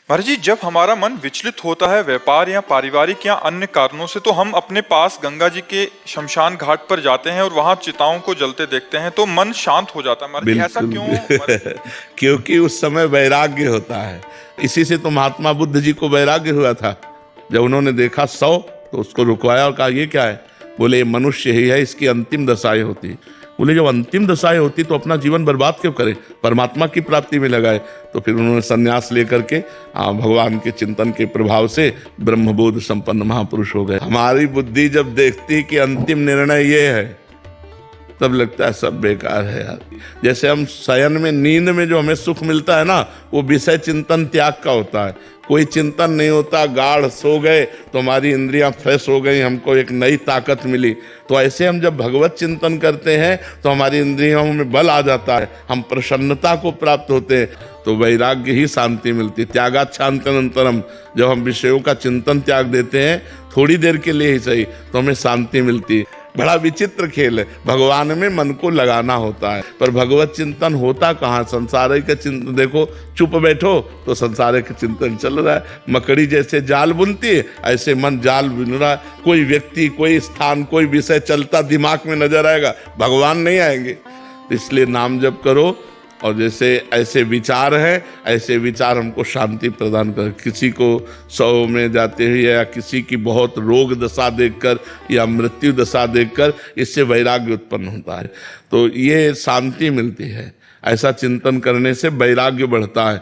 महाराज जी, जब हमारा मन विचलित होता है व्यापार या पारिवारिक या अन्य कारणों से, तो हम अपने पास गंगा जी के शमशान घाट पर जाते हैं और वहां चिताओं को जलते देखते हैं तो मन शांत हो जाता है। महाराज जी, ऐसा क्यों महाराज जी? क्योंकि उस समय वैराग्य होता है। इसी से तो महात्मा बुद्ध जी को वैराग्य हुआ था। जब उन्होंने देखा 100 तो उसको रुकवाया और कहा ये क्या है? बोले ये मनुष्य ही है, इसकी अंतिम दशाएं होती। बोले जब अंतिम दशाएं होती तो अपना जीवन बर्बाद क्यों करे, परमात्मा की प्राप्ति में लगाए। तो फिर उन्होंने संन्यास लेकर के भगवान के चिंतन के प्रभाव से ब्रह्मबोध संपन्न महापुरुष हो गए। हमारी बुद्धि जब देखती कि अंतिम निर्णय ये है, तब लगता है सब बेकार है यार। जैसे हम शयन में, नींद में जो हमें सुख मिलता है ना, वो विषय चिंतन त्याग का होता है। कोई चिंतन नहीं होता, गाढ़ सो गए तो हमारी इंद्रियां फ्रेश हो गई, हमको एक नई ताकत मिली। तो ऐसे हम जब भगवत चिंतन करते हैं तो हमारी इंद्रियों में बल आ जाता है, हम प्रसन्नता को प्राप्त होते हैं। तो वैराग्य ही शांति मिलती। त्यागात शांतनंतरम, जब हम विषयों का चिंतन त्याग देते हैं थोड़ी देर के लिए ही सही, तो हमें शांति मिलती है। बड़ा विचित्र खेल है, भगवान में मन को लगाना होता है। पर भगवत चिंतन होता कहाँ? संसार का चिंतन देखो, चुप बैठो तो संसार का चिंतन चल रहा है। मकड़ी जैसे जाल बुनती है, ऐसे मन जाल बुन रहा है। कोई व्यक्ति, कोई स्थान, कोई विषय चलता दिमाग में नजर आएगा, भगवान नहीं आएंगे। तो इसलिए नाम जप करो, और जैसे ऐसे विचार हैं, ऐसे विचार हमको शांति प्रदान कर। किसी को 100 में जाते हुए या किसी की बहुत रोग दशा देखकर या मृत्यु दशा देखकर, इससे वैराग्य उत्पन्न होता है। तो ये शांति मिलती है। ऐसा चिंतन करने से वैराग्य बढ़ता है।